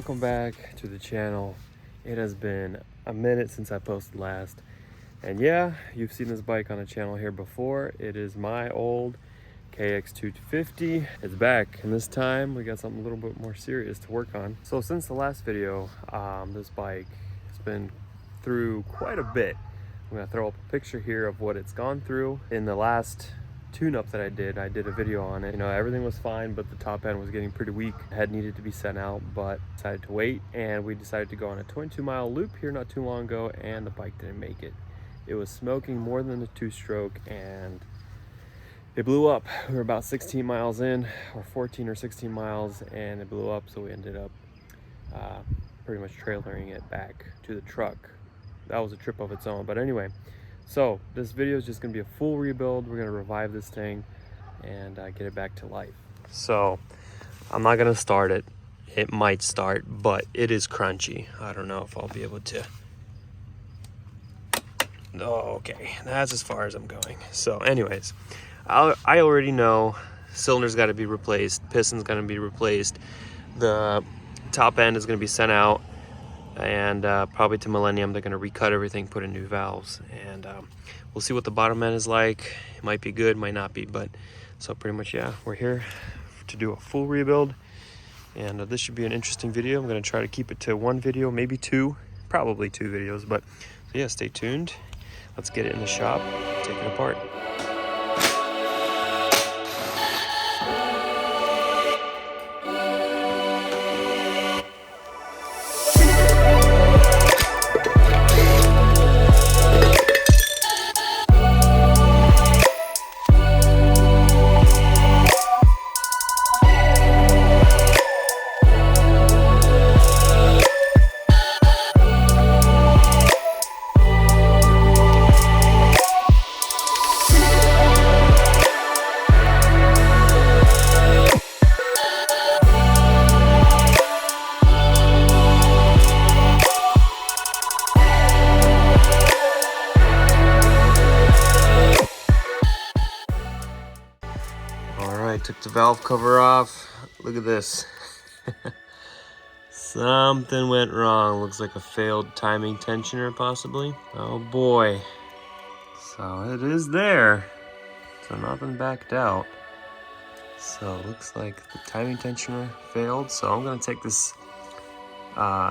welcome back to the channel. It has been a minute since I posted last, and yeah, you've seen this bike on the channel here before. It is my old KX250. It's back, and this time we got something a little bit more serious to work on. So since the last video, this bike has been through quite a bit. I'm gonna throw up a picture here of what it's gone through. In the last tune-up that I did a video on it. You know, everything was fine, but the top end was getting pretty weak. Head needed to be sent out, but decided to wait, and we decided to go on a 22-mile loop here not too long ago, and the bike didn't make it. It was smoking more than the two-stroke, and it blew up. We were about 16 miles in, or 14 or 16 miles, and it blew up, so we ended up pretty much trailering it back to the truck. That was a trip of its own, but anyway. So this video is just gonna be a full rebuild. We're gonna revive this thing and get it back to life. So I'm not gonna start it. It might start, but it is crunchy. I don't know if I'll be able to. Oh, okay, that's as far as I'm going. So anyways, I already know cylinder's gotta be replaced, piston's gonna be replaced, the top end is gonna be sent out, and probably to Millennium. They're gonna recut everything, put in new valves, and we'll see what the bottom end is like. It might be good, might not be, but so pretty much, yeah, we're here to do a full rebuild, and this should be an interesting video. I'm gonna try to keep it to one video, maybe two, probably two videos, but so yeah, stay tuned. Let's get it in the shop, take it apart. Took the valve cover off. Look at this. Something went wrong. Looks like a failed timing tensioner possibly. Oh boy. So it is there. So nothing backed out. So it looks like the timing tensioner failed. So I'm gonna take this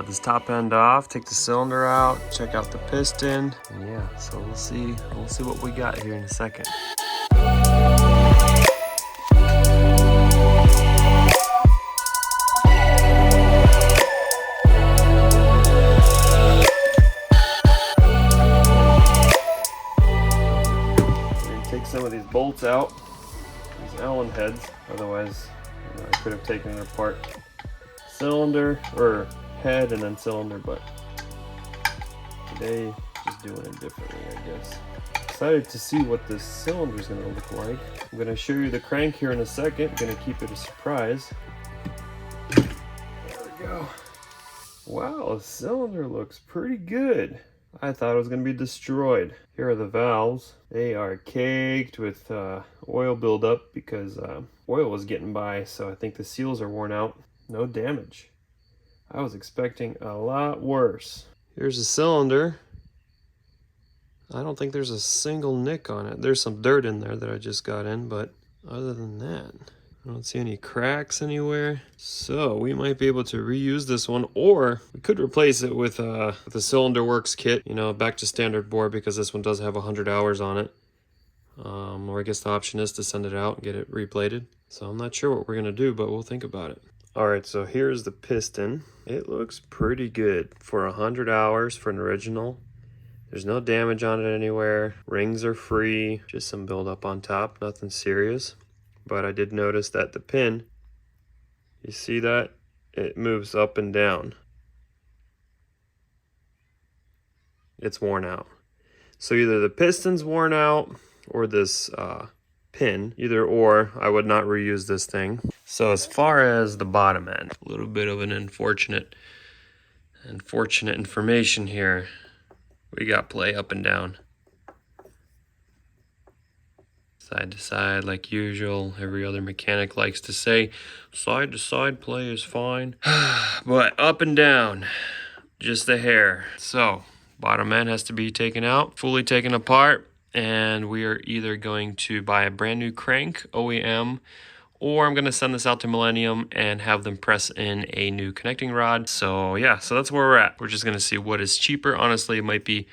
this top end off, take the cylinder out, check out the piston. And yeah, so we'll see what we got here in a second. Some of these bolts out, these Allen heads, otherwise I could have taken it apart. Cylinder, or head and then cylinder, but today just doing it differently, I guess. Excited to see what this cylinder is going to look like. I'm going to show you the crank here in a second. I'm going to keep it a surprise. There we go. Wow, the cylinder looks pretty good. I thought it was going to be destroyed. Here are the valves. They are caked with oil buildup because oil was getting by, so I think the seals are worn out. No damage. I was expecting a lot worse. Here's the cylinder. I don't think there's a single nick on it. There's some dirt in there that I just got in, but other than that, I don't see any cracks anywhere. So we might be able to reuse this one, or we could replace it with the Cylinder Works kit, you know, back to standard bore, because this one does have 100 hours on it. Or I guess the option is to send it out and get it replated. So I'm not sure what we're gonna do, but we'll think about it. All right, so here's the piston. It looks pretty good for 100 hours for an original. There's no damage on it anywhere. Rings are free, just some buildup on top, nothing serious. But I did notice that the pin, you see that? It moves up and down. It's worn out. So either the piston's worn out or this pin, either or. I would not reuse this thing. So as far as the bottom end, a little bit of an unfortunate information here. We got play up and down. So Side to side like usual. Every other mechanic likes to say side to side play is fine. But up and down, just a hair. So bottom end has to be taken out, fully taken apart, and we are either going to buy a brand new crank, OEM, or I'm going to send this out to Millennium and have them press in a new connecting rod. So yeah, so that's where we're at. We're just going to see what is cheaper. Honestly, it might be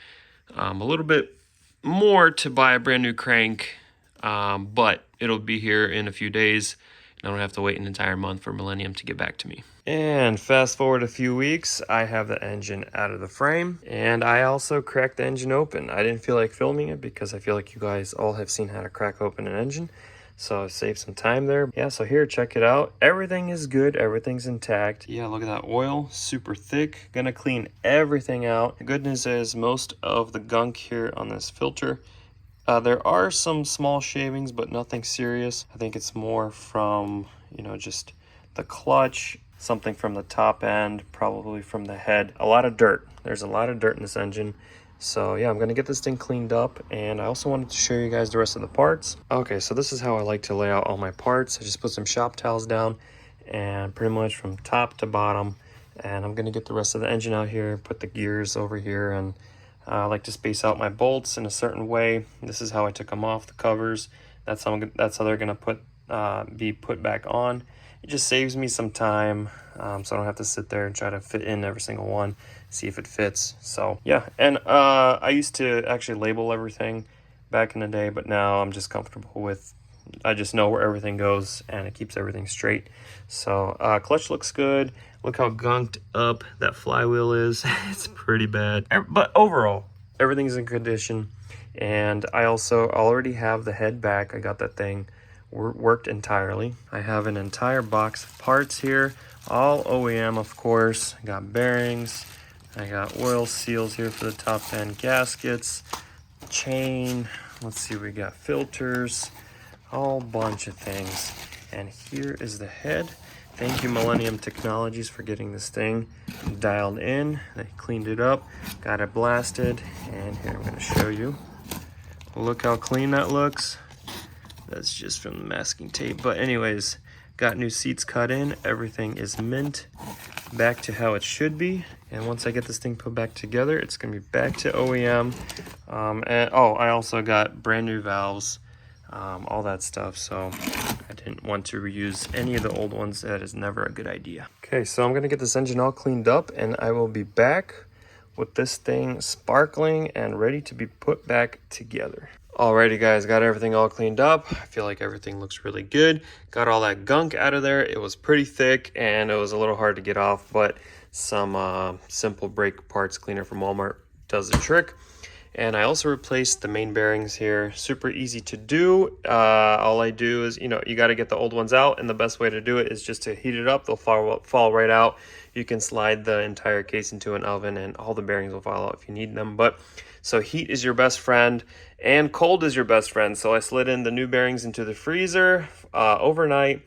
a little bit more to buy a brand new crank, but it'll be here in a few days. I don't have to wait an entire month for Millennium to get back to me. And fast forward a few weeks, I have the engine out of the frame, and I also cracked the engine open. I didn't feel like filming it because I feel like you guys all have seen how to crack open an engine. So I saved some time there. Yeah, so here, check it out. Everything is good. Everything's intact. Yeah, look at that oil, super thick. Gonna clean everything out. The good news is most of the gunk here on this filter, there are some small shavings, but nothing serious. I think it's more from, you know, just the clutch, something from the top end, probably from the head. A lot of dirt. There's a lot of dirt in this engine. So yeah, I'm gonna get this thing cleaned up, and I also wanted to show you guys the rest of the parts. Okay, so this is how I like to lay out all my parts. I just put some shop towels down, and pretty much from top to bottom, and I'm gonna get the rest of the engine out here, put the gears over here, and I like to space out my bolts in a certain way. This is how I took them off the covers. That's how they're gonna be put back on. It just saves me some time, so I don't have to sit there and try to fit in every single one, see if it fits. So yeah, and I used to actually label everything back in the day, but now I'm just comfortable with, I just know where everything goes, and it keeps everything straight. So clutch looks good. Look how gunked up that flywheel is. It's pretty bad, but overall everything's in condition. And I also already have the head back. I got that thing worked entirely. I have an entire box of parts here, all OEM, of course. I got bearings, I got oil seals here for the top end, gaskets, chain, let's see, we got filters, a whole bunch of things. And here is the head. Thank you, Millennium Technologies, for getting this thing dialed in. They cleaned it up, got it blasted, and here I'm going to show you. Look how clean that looks. That's just from the masking tape. But anyways, got new seats cut in. Everything is mint, back to how it should be. And once I get this thing put back together, it's going to be back to OEM. And oh, I also got brand new valves, all that stuff. So I didn't want to reuse any of the old ones. That is never a good idea. Okay, so I'm going to get this engine all cleaned up, and I will be back with this thing sparkling and ready to be put back together. Alrighty guys, got everything all cleaned up. I feel like everything looks really good. Got all that gunk out of there. It was pretty thick and it was a little hard to get off, but some simple brake parts cleaner from Walmart does the trick. And I also replaced the main bearings here. Super easy to do. All I do is, you know, you got to get the old ones out, and the best way to do it is just to heat it up. They'll fall right out. You can slide the entire case into an oven and all the bearings will fall out if you need them. But so heat is your best friend and cold is your best friend. So I slid in the new bearings into the freezer overnight,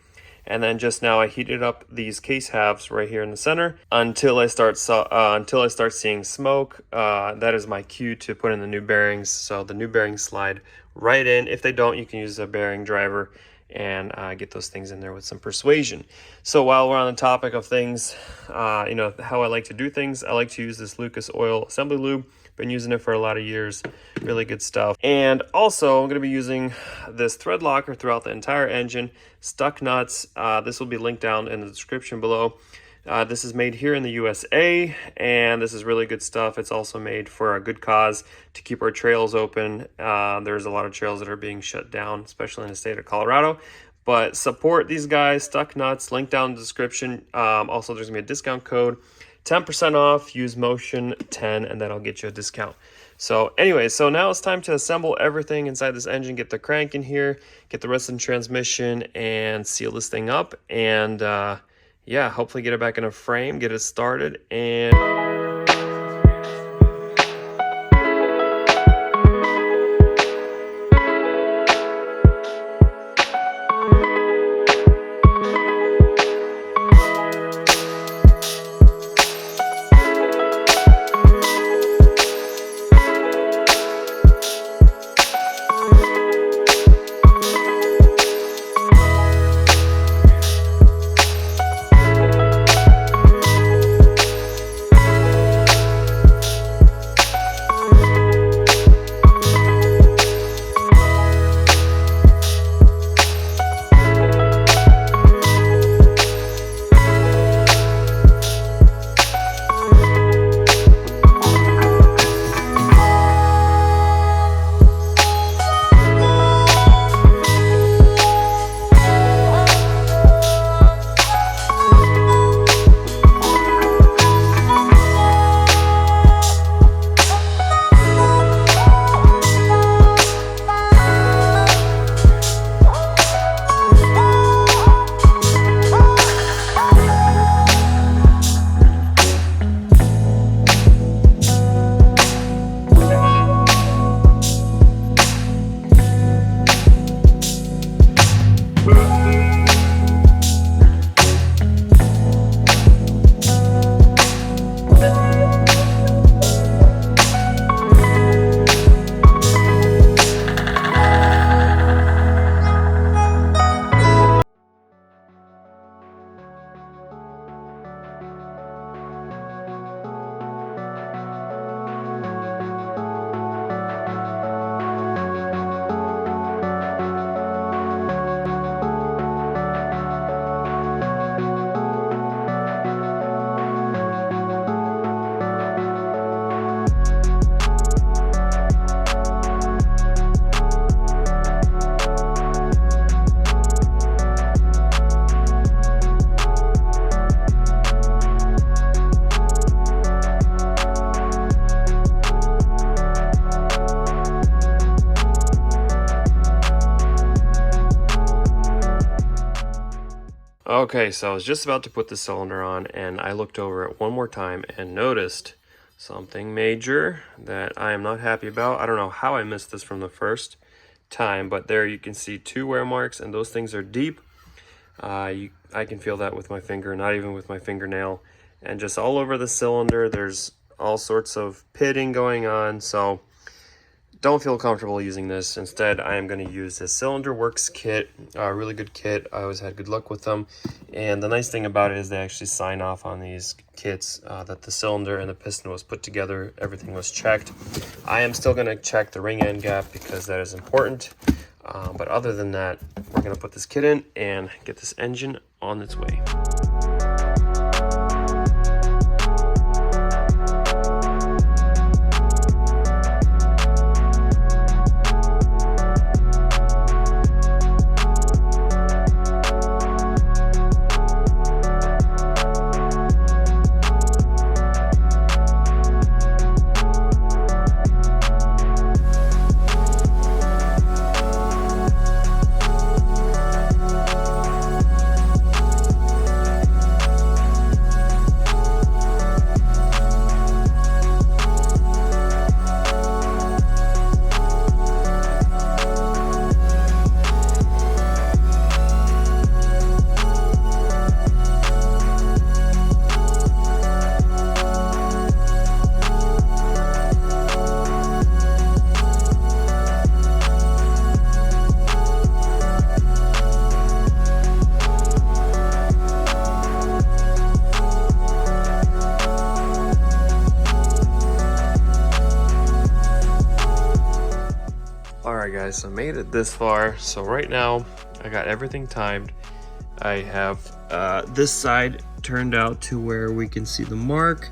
and then just now I heated up these case halves right here in the center until I start seeing smoke. That is my cue to put in the new bearings. So the new bearings slide right in. If they don't, you can use a bearing driver and get those things in there with some persuasion. So while we're on the topic of things, you know, how I like to do things, I like to use this Lucas Oil Assembly Lube. Been using it for a lot of years. Really good stuff. And also I'm going to be using this thread locker throughout the entire engine. Stuck nuts. This will be linked down in the description below. This is made here in the USA, and this is really good stuff. It's also made for a good cause, to keep our trails open. There's a lot of trails that are being shut down, especially in the state of Colorado. But support these guys, Stuck Nuts, link down in the description. Also, there's going to be a discount code. 10% off, use Motion 10, and that'll get you a discount. So anyway, so now it's time to assemble everything inside this engine, get the crank in here, get the rest of the transmission, and seal this thing up. And yeah, hopefully get it back in a frame, get it started, and Okay, so I was just about to put the cylinder on and I looked over it one more time and noticed something major that I am not happy about. I don't know how I missed this from the first time, but there you can see 2 wear marks, and those things are deep. I can feel that with my finger, not even with my fingernail. And just all over the cylinder, there's all sorts of pitting going on, so don't feel comfortable using this. Instead, I am going to use this Cylinder Works kit, a really good kit. I always had good luck with them. And the nice thing about it is they actually sign off on these kits that the cylinder and the piston was put together, everything was checked. I am still going to check the ring end gap because that is important. But other than that, we're going to put this kit in and get this engine on its way. Alright guys, so made it this far. So right now I got everything timed. I have this side turned out to where we can see the mark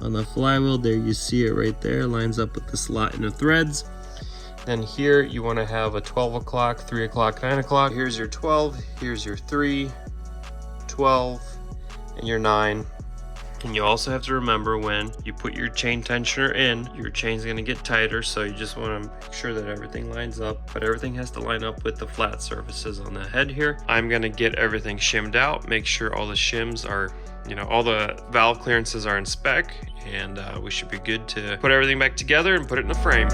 on the flywheel. There you see it right there, lines up with the slot in the threads. Then here you want to have a 12 o'clock, 3 o'clock, 9 o'clock. Here's your 12, here's your 3, 12, and your 9. And you also have to remember when you put your chain tensioner in, your chain's going to get tighter, so you just want to make sure that everything lines up. But everything has to line up with the flat surfaces on the head here. I'm going to get everything shimmed out, make sure all the shims are, all the valve clearances are in spec, and we should be good to put everything back together and put it in the frame.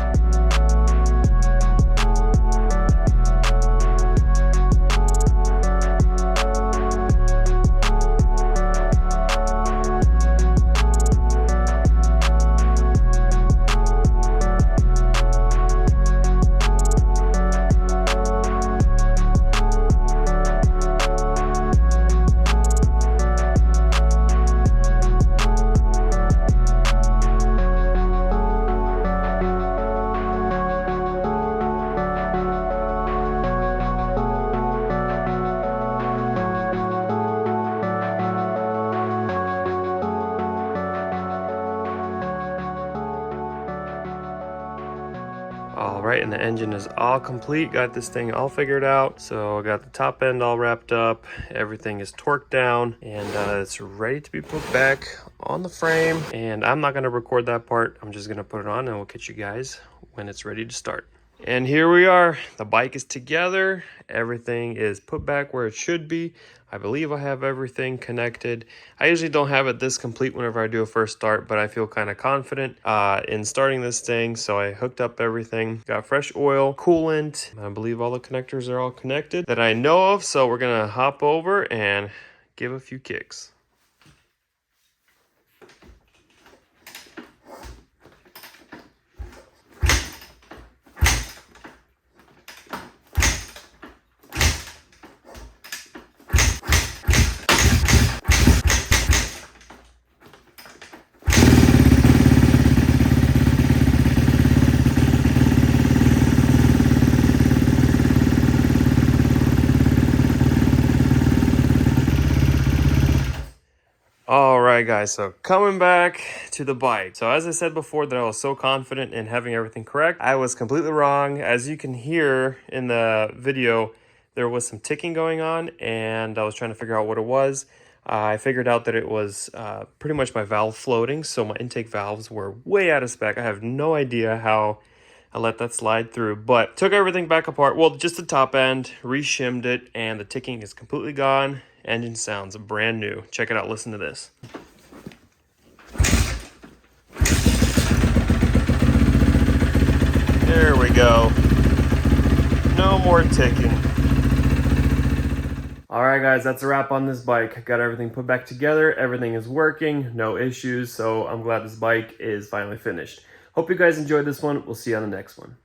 All right, and the engine is all complete. Got this thing all figured out. So I got the top end all wrapped up. Everything is torqued down, and it's ready to be put back on the frame. And I'm not gonna record that part. I'm just gonna put it on and we'll catch you guys when it's ready to start. And here we are. The bike is together. Everything is put back where it should be. I believe I have everything connected. I usually don't have it this complete whenever I do a first start, but I feel kind of confident in starting this thing. So I hooked up everything, got fresh oil, coolant. I believe all the connectors are all connected that I know of. So we're gonna hop over and give a few kicks. All right guys, so coming back to the bike. So as I said before that I was so confident in having everything correct, I was completely wrong. As you can hear in the video, there was some ticking going on and I was trying to figure out what it was. I figured out that it was pretty much my valve floating, so my intake valves were way out of spec. I have no idea how I let that slide through, but took everything back apart. Well, just the top end, re-shimmed it, and the ticking is completely gone. Engine sounds brand new. Check it out, listen to this. There we go. No more ticking. Alright guys, that's a wrap on this bike. Got everything put back together. Everything is working, no issues. So I'm glad this bike is finally finished. Hope you guys enjoyed this one. We'll see you on the next one.